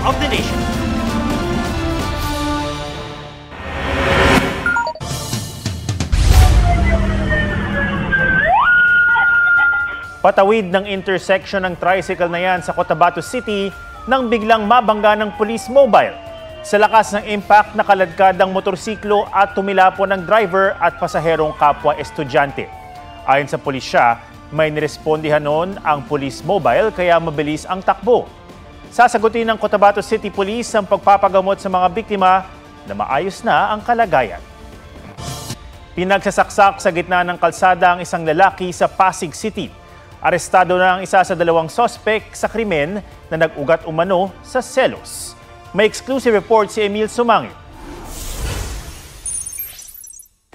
of the nation. Patawid ng intersection ng tricycle na yan sa Cotabato City nang biglang mabangga ng police mobile. Sa lakas ng impact, nakaladkad ang motorsiklo at tumilapon ng driver at pasaherong kapwa estudyante. Ayon sa pulisya, may nirespondihan noon ang police mobile kaya mabilis ang takbo. Sasagutin ng Cotabato City Police ang pagpapagamot sa mga biktima na maayos na ang kalagayan. Pinagsasaksak sa gitna ng kalsada ang isang lalaki sa Pasig City. Arestado na ang isa sa dalawang sospek sa krimen na nag-ugat umano sa selos. May exclusive report si Emil Sumangit.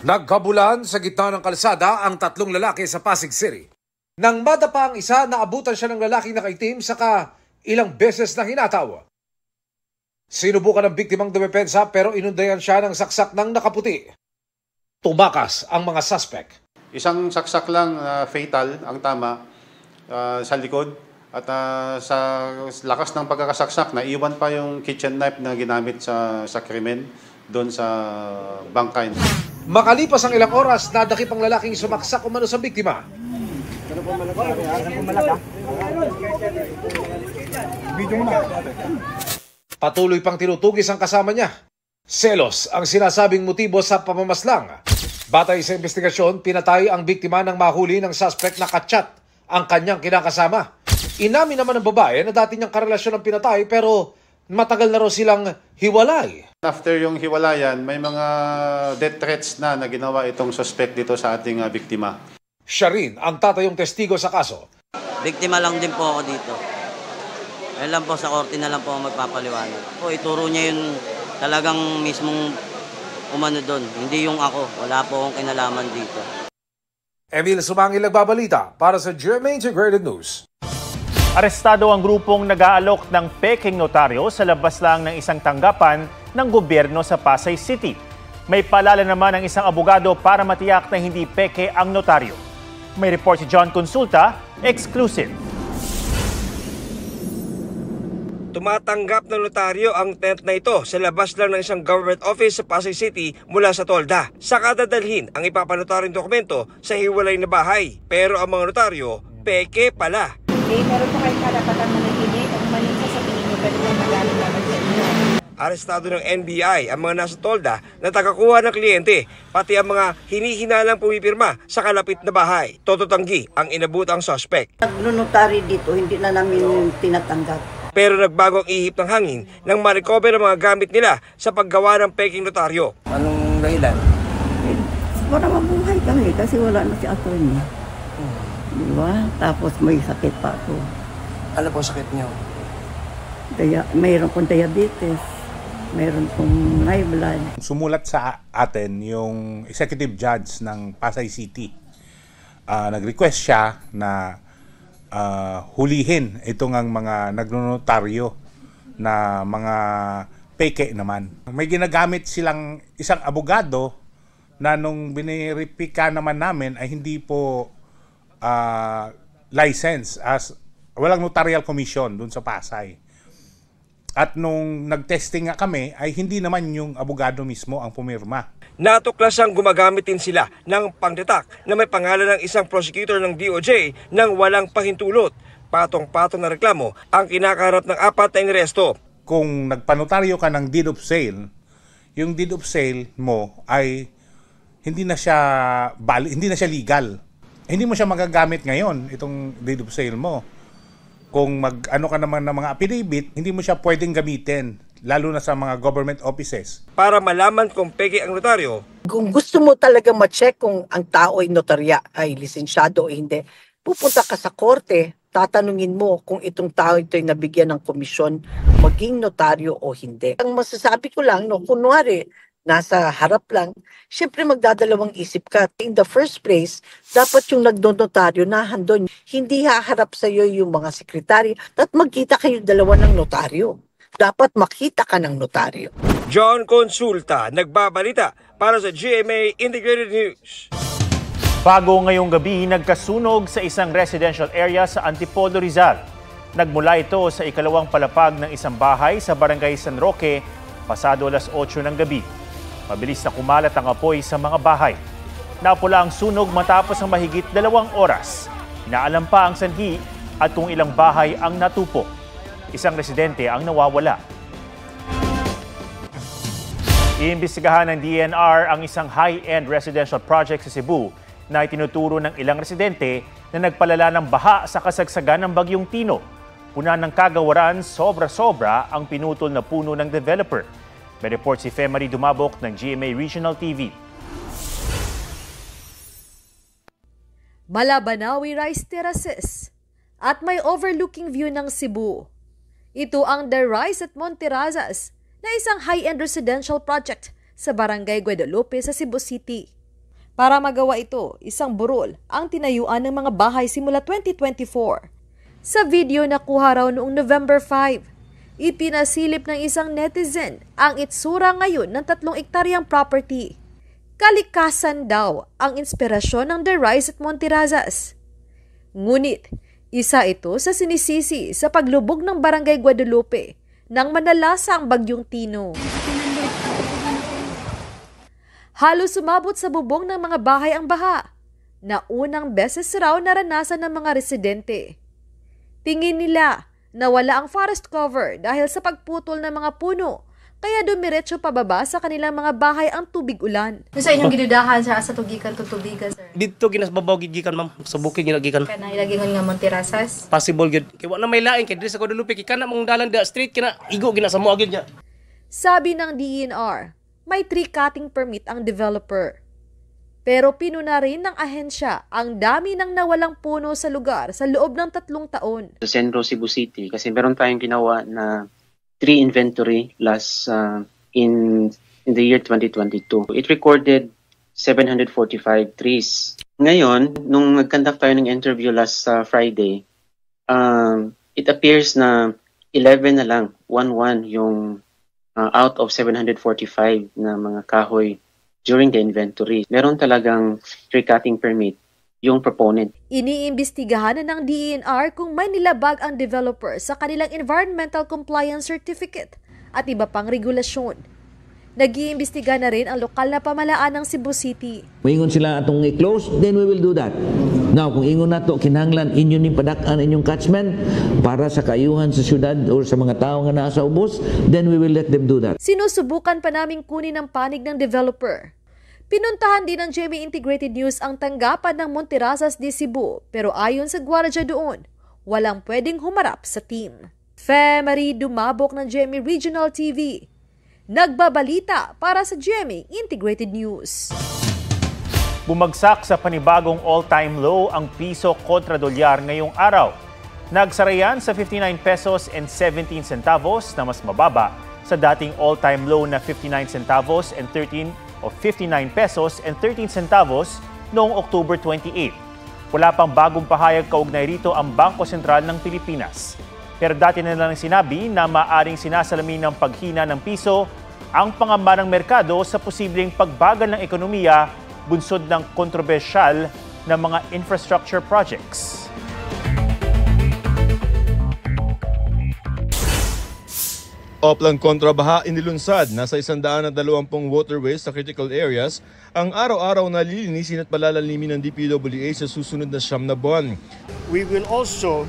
Nagkabulan sa gitna ng kalsada ang tatlong lalaki sa Pasig City. Nang madapa ang isa, naabutan siya ng lalaking nakaitim saka ilang beses na hinataw. Sinubukan ng biktimang dumepensa pero inundayan siya ng saksak ng nakaputi. Tumakas ang mga suspect. Isang saksak lang, fatal ang tama sa likod at sa lakas ng pagkakasaksak, naiwan pa yung kitchen knife na ginamit sa krimen doon sa bangkay. Makalipas ang ilang oras, nadakip ang lalaking sumaksak umano sa biktima. Patuloy pang tinutugis ang kasama niya. Selos ang sinasabing motibo sa pamamaslang. Batay sa investigasyon, pinatay ang biktima ng mahuli ng suspect na kachat ang kanyang kinakasama. Inamin naman ng babae na dati niyang karelasyon ang pinatay pero matagal na raw silang hiwalay. After yung hiwalayan, may mga death threats na ginawa itong suspect dito sa ating biktima. Siya rin ang tatayong testigo sa kaso. Biktima lang din po ako dito. Ayun lang po, sa korte na lang po ako magpapaliwanag. Po, ituro niya yung talagang mismong umano doon. Hindi yung ako. Wala po akong kinalaman dito. Emil Sumangil nagbabalita para sa GMA Integrated News. Arestado ang grupong nag-aalok ng peking notaryo sa labas lang ng isang tanggapan ng gobyerno sa Pasay City. May paalala naman ang isang abogado para matiyak na hindi peke ang notaryo. May report si John Consulta, exclusive. Tumatanggap ng notaryo ang tent na ito sa labas lang ng isang government office sa Pasay City mula sa Tolda. Saka dadalhin ang ipapanotaryong dokumento sa hiwalay na bahay. Pero ang mga notaryo, peke pala. Meron po kayong karapatan na nahihingi at maling sasabihin nyo pero yung magaling naman sa inyo. Arestado ng NBI ang mga nasa Tolda na tagakuha ng kliyente, pati ang mga hinihinalang pumipirma sa kalapit na bahay. Tototanggi ang inabutang suspect. Nag-notary dito, hindi na namin tinatanggap. Pero nagbago ang ihip ng hangin nang ma-recover ang mga gamit nila sa paggawa ng peking notaryo. Anong dahilan? Para mabuhay kami kasi wala na si attorney. Diba? Tapos may sakit pa ako. Ano po sakit niyo? Mayroon pong diabetes. Mayroon pong high blood. Sumulat sa atin yung executive judge ng Pasay City. Nag-request siya na hulihin itong ang mga nagnonotaryo na mga peke naman. May ginagamit silang isang abogado na nung biniripika naman namin ay hindi po license as walang notarial commission dun sa Pasay. At nung nag-testing nga kami ay hindi naman yung abogado mismo ang pumirma. Natuklasang gumagamit din sila ng pangdetak na may pangalan ng isang prosecutor ng DOJ nang walang pahintulot. Patong-patong na reklamo ang kinakaharap ng apat na inresto. Kung nagpanotaryo ka ng deed of sale, yung deed of sale mo ay hindi na siya legal. Hindi mo siya magagamit ngayon itong deed of sale mo. Kung mag-ano ka naman ng mga affidavit, hindi mo siya pwedeng gamitin, lalo na sa mga government offices. Para malaman kung peke ang notaryo, kung gusto mo talaga ma-check kung ang tao ay notarya, ay lisensyado o hindi, pupunta ka sa korte, tatanungin mo kung itong tao ito ay nabigyan ng komisyon, maging notaryo o hindi. Ang masasabi ko lang, kunwari, nasa harap lang, syempre magdadalawang isip ka. In the first place, dapat yung nagnotaryo na handon. Hindi haharap sa iyo yung mga sekretary at magkita kayo dalawa ng notaryo. Dapat makita ka ng notaryo. John Consulta, nagbabalita para sa GMA Integrated News. Bago ngayong gabi, nagkasunog sa isang residential area sa Antipolo, Rizal. Nagmula ito sa ikalawang palapag ng isang bahay sa Barangay San Roque, pasado alas 8 ng gabi. Mabilis na kumalat ang apoy sa mga bahay. Napula ang sunog matapos ang mahigit 2 oras. Inaalam pa ang sanhi at kung ilang bahay ang natupo. Isang residente ang nawawala. Iimbestigahan ng DNR ang isang high-end residential project sa Cebu na itinuturo ng ilang residente na nagpalala ng baha sa kasagsagan ng Bagyong Tino. Puna ng kagawaran, sobra-sobra ang pinutol na puno ng developer. May report si Femari Dumabok ng GMA Regional TV. Malabanawi Rice Terraces at may overlooking view ng Cebu. Ito ang The Rice at Monterrazas na isang high-end residential project sa Barangay Guadalupe sa Cebu City. Para magawa ito, isang burol ang tinayuan ng mga bahay simula 2024. Sa video na kuha raw noong November 5, ipinasilip ng isang netizen ang itsura ngayon ng 3 ektaryang property. Kalikasan daw ang inspirasyon ng The Rice at Monterrazas. Ngunit, isa ito sa sinisisi sa paglubog ng Barangay Guadalupe nang manalasa ang Bagyong Tino. Halos sumabot sa bubong ng mga bahay ang baha, na unang beses raw naranasan ng mga residente. Tingin nila na wala ang forest cover dahil sa pagputol ng mga puno, kaya dumiretso pababa sa kanilang mga bahay ang tubig ulan. Sa inyong gidudahan sa tutugikan, sir? Dito ginasbabaw gigikan ma'am, sa bukid ginagikan. Kana ilagingon nga Monterrazas. Possible gid. Kay wala may lain kay diri sa Guadalupe kay kana mong dalan da street kina igo gina sa moagid niya. Sabi ng DNR, may tree cutting permit ang developer. Pero pinuna rin ng ahensya ang dami ng nawalang puno sa lugar sa loob ng 3 taon. Sa Centro Cebu City kasi meron tayong ginawa na tree inventory last in the year 2022. It recorded 745 trees. Ngayon, nung nag-conduct tayo ng interview last Friday, it appears na 11 na lang, 11 yung out of 745 na mga kahoy during the inventory. Meron talagang tree cutting permit yung proponent. Iniimbestigahan na ng DENR kung may nilabag ang developer sa kanilang Environmental Compliance Certificate at iba pang regulasyon. Nag-iimbestiga na rin ang lokal na pamahalaan ng Cebu City. Kung ingon sila atong i-close, then we will do that. Now, kung ingon nato kinahanglan inyo ning padak-an inyong catchment para sa kayuhan sa syudad o sa mga tao nga naa sa ubos, then we will let them do that. Sinusubukan pa naming kunin ang panig ng developer. Pinuntahan din ng GMA Integrated News ang tanggapan ng Monterrazas de Cebu, pero ayon sa gwardiya doon, walang pwedeng humarap sa team. Femari Dumabok ng GMA Regional TV. Nagbabalita para sa GMA Integrated News. Bumagsak sa panibagong all-time low ang piso kontra dolyar ngayong araw. Nagsara yan sa 59 pesos and 17 centavos na mas mababa sa dating all-time low na 59 centavos and 59 pesos and 13 centavos noong October 28. Wala pang bagong pahayag kaugnay rito ang Bangko Sentral ng Pilipinas. Pero dati na lang sinabi na maaring sinasalamin ng paghina ng piso ang pangamba ng merkado sa posibleng pagbagal ng ekonomiya bunsod ng kontrobersyal na mga infrastructure projects. Oplang kontrabaha inilunsad nasa 120 waterways sa critical areas ang araw-araw na lilinisin at palalalimin ng DPWH sa susunod na 9 na buwan. We will also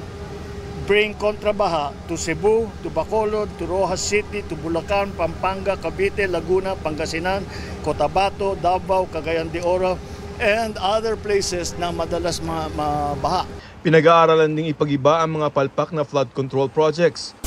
bring kontrabaha to Cebu, to Bacolod, to Rojas City, to Bulacan, Pampanga, Cavite, Laguna, Pangasinan, Cotabato, Davao, Cagayan de Oro, and other places na madalas mabaha. Pinag-aaralan ding ipag-iba ang mga palpak na flood control projects.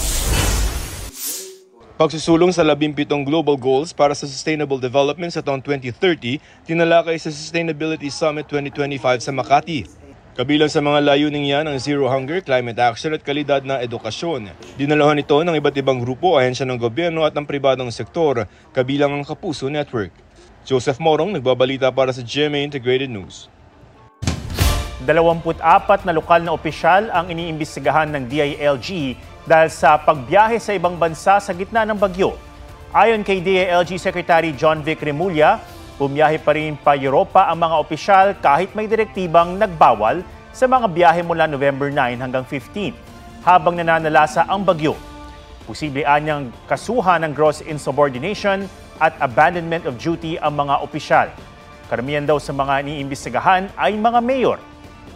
Pagsusulong sa 17 global goals para sa sustainable development sa taong 2030, tinalakay sa Sustainability Summit 2025 sa Makati. Kabilang sa mga layuning yan ang zero hunger, climate action at kalidad na edukasyon. Dinalahan ito ng iba't ibang grupo, ahensya ng gobyerno at ng pribadong sektor, kabilang ang Kapuso Network. Joseph Morong, nagbabalita para sa GMA Integrated News. 24 na lokal na opisyal ang iniimbestigahan ng DILG dahil sa pagbiyahe sa ibang bansa sa gitna ng bagyo. Ayon kay DILG Secretary John Vic Remulla, bumiyahe pa rin pa Europa ang mga opisyal kahit may direktibang nagbawal sa mga biyahe mula November 9 hanggang 15. habang nananalasa ang bagyo. Posible anyang kasuhan ng gross insubordination at abandonment of duty ang mga opisyal. Karamihan daw sa mga iniimbestigahan ay mga mayor.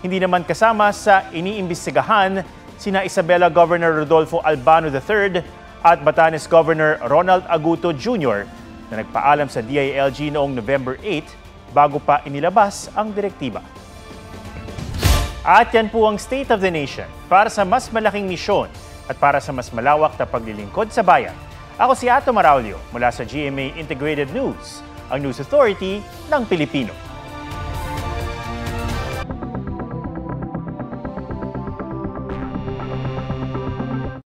Hindi naman kasama sa iniimbestigahan sina Isabela Governor Rodolfo Albano III at Batanes Governor Ronald Aguto Jr. na nagpaalam sa DILG noong November 8 bago pa inilabas ang direktiba. At yan po ang State of the Nation para sa mas malaking misyon at para sa mas malawak na paglilingkod sa bayan. Ako si Ato Maraulio mula sa GMA Integrated News, ang News Authority ng Pilipino.